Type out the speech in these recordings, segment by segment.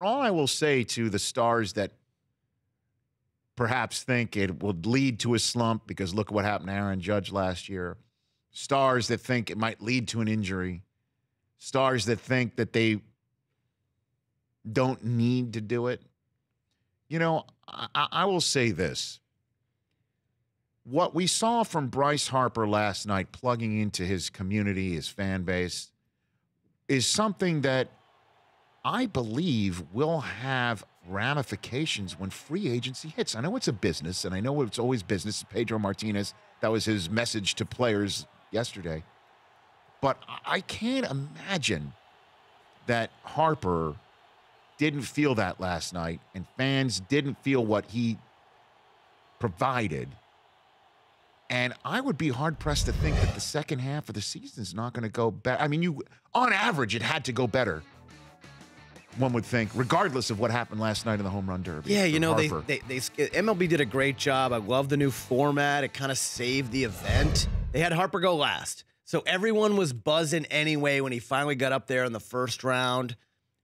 All I will say to the Stars that perhaps think it would lead to a slump because look what happened to Aaron Judge last year. Stars that think it might lead to an injury. Stars that think that they don't need to do it. You know, I will say this. What we saw from Bryce Harper last night plugging into his community, his fan base, is something that I believe will have ramifications when free agency hits. I know it's a business, and I know it's always business. Pedro Martinez, that was his message to players yesterday. But I can't imagine that Harper didn't feel that last night, and fans didn't feel what he provided. And I would be hard-pressed to think that the second half of the season is not going to go better. I mean, on average, it had to go better, one would think, regardless of what happened last night in the home run derby. Yeah, you know, MLB did a great job. I love the new format. It kind of saved the event. They had Harper go last. So everyone was buzzing anyway when he finally got up there in the first round,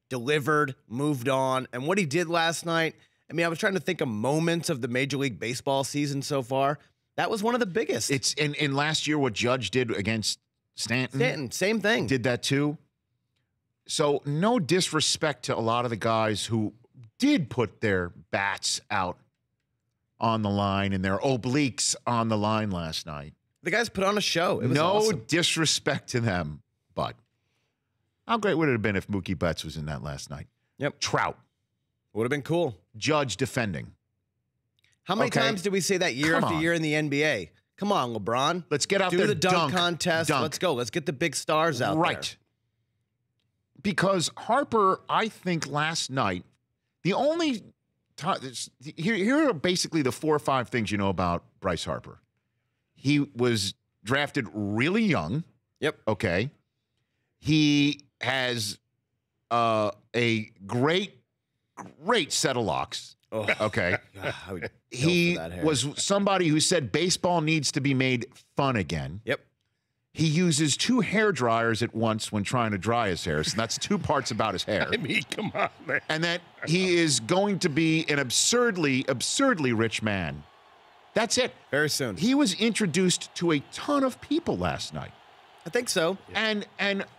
delivered, moved on. And what he did last night, I mean, I was trying to think of moments of the Major League Baseball season so far. That was one of the biggest. It's in last year what Judge did against Stanton. Stanton, same thing. Did that too. So no disrespect to a lot of the guys who did put their bats out on the line and their obliques on the line last night. The guys put on a show. It was no awesome. disrespect to them, but how great would it have been if Mookie Betts was in that last night? Yep. Trout. Would have been cool. Judge defending. How many times did we say that year after year in the NBA? Come on, LeBron. Let's get out there. Do the dunk contest. Let's go. Let's get the big stars out there. Right. Because Harper, I think last night, the only time, here are basically the 4 or 5 things you know about Bryce Harper. He was drafted really young. Yep. Okay. He has a great set of locks. Oh. Okay. He was somebody who said baseball needs to be made fun again. Yep. He uses 2 hair dryers at once when trying to dry his hair. So that's 2 parts about his hair. I mean, come on, man. And that he is going to be an absurdly rich man. That's it. Very soon. He was introduced to a ton of people last night. I think so. And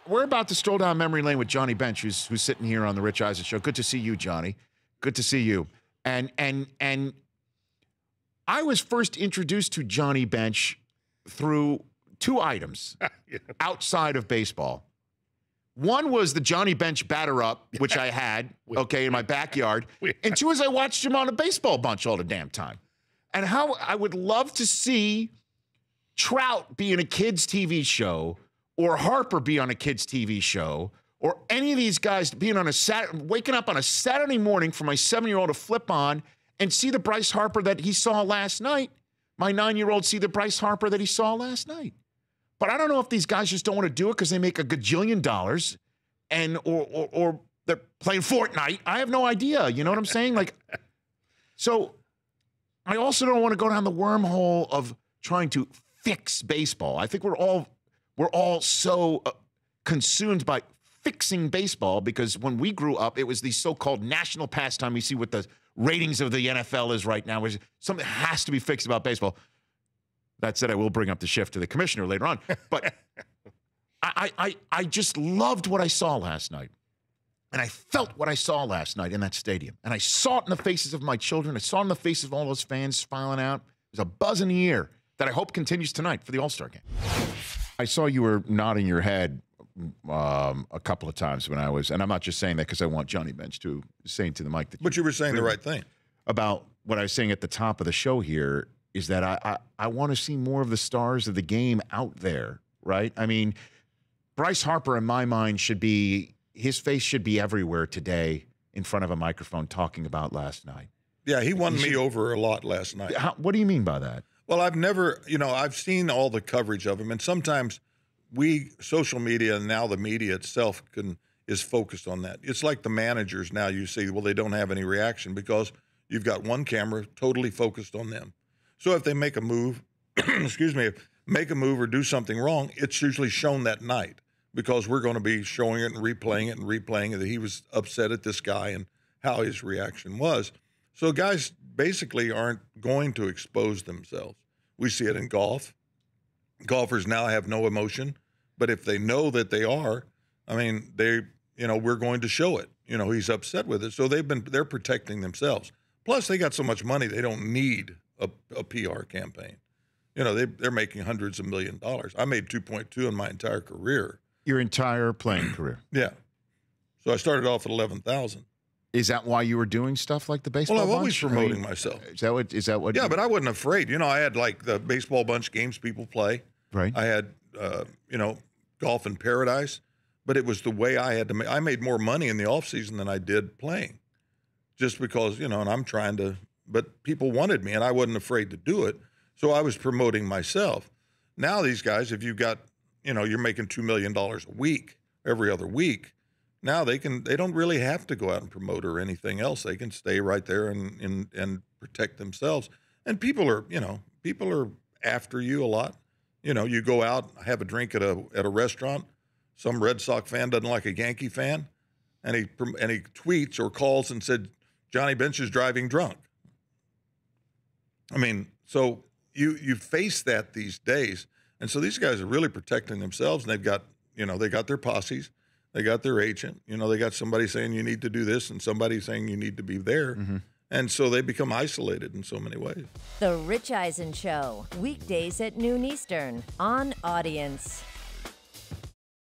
we're about to stroll down memory lane with Johnny Bench, who's sitting here on the Rich Eisen show. Good to see you, Johnny. Good to see you. And I was first introduced to Johnny Bench through 2 items outside of baseball. One was the Johnny Bench batter up, which I had, in my backyard. And 2 is I watched him on a baseball bunch all the damn time. And how I would love to see Trout be in a kid's TV show or Harper be on a kid's TV show or any of these guys being on waking up on a Saturday morning for my 7-year-old to flip on and see the Bryce Harper that he saw last night. My 9-year-old see the Bryce Harper that he saw last night. But I don't know if these guys just don't want to do it because they make a gajillion dollars and or they're playing Fortnite. I have no idea. You know what I'm saying? So I also don't want to go down the wormhole of trying to fix baseball. I think we're all so consumed by fixing baseball because when we grew up, it was the so-called national pastime. We see what the ratings of the NFL is right now. Which something has to be fixed about baseball. That said, I will bring up the shift to the commissioner later on. But I just loved what I saw last night. And I felt what I saw last night in that stadium. And I saw it in the faces of my children. I saw it in the faces of all those fans filing out. There's a buzz in the air that I hope continues tonight for the All-Star game. I saw you were nodding your head a couple of times when I was, and I'm not just saying that because I want Johnny Bench to say to the mic that. But you were saying the right thing about what I was saying at the top of the show here is that I want to see more of the stars of the game out there, right? I mean, Bryce Harper, in my mind, his face should be everywhere today in front of a microphone talking about last night. Yeah, he won me over a lot last night. What do you mean by that? Well, I've seen all the coverage of him, and sometimes social media and now the media itself is focused on that. It's like the managers now you see, well, they don't have any reaction because you've got one camera totally focused on them. So if they make a move, make a move or do something wrong, it's usually shown that night because we're going to be showing it and replaying it that he was upset at this guy how his reaction was. So guys basically aren't going to expose themselves. We see it in golf. Golfers now have no emotion, but if they know that they are, I mean, we're going to show it. He's upset with it. So they're protecting themselves. Plus, they got so much money, they don't need a PR campaign. They're making hundreds of $millions. I made 2.2 in my entire career. Your entire playing career? Yeah. So I started off at 11,000. Is that why you were doing stuff like the baseball Well, I'm bunch? always promoting myself. Is that what? Yeah, but I wasn't afraid. I had like the baseball bunch games people play. Right. I had, golf in paradise, but it was the way I had to make. I made more money in the off season than I did playing, just because and I'm trying to. But people wanted me, and I wasn't afraid to do it. So I was promoting myself. Now these guys, if you've got, you're making $2 million a week every other week. Now they don't really have to go out and promote or anything else. They can stay right there and protect themselves. And people are after you a lot. You go out, have a drink at a restaurant. Some Red Sox fan doesn't like a Yankee fan, and he tweets or calls and said, Johnny Bench is driving drunk. I mean, so you face that these days. And so these guys are really protecting themselves, and they've got, they got their posses. They got their agent. They got somebody saying you need to do this and somebody saying you need to be there. Mm-hmm. And so they become isolated in so many ways. The Rich Eisen Show, weekdays at noon Eastern on Audience.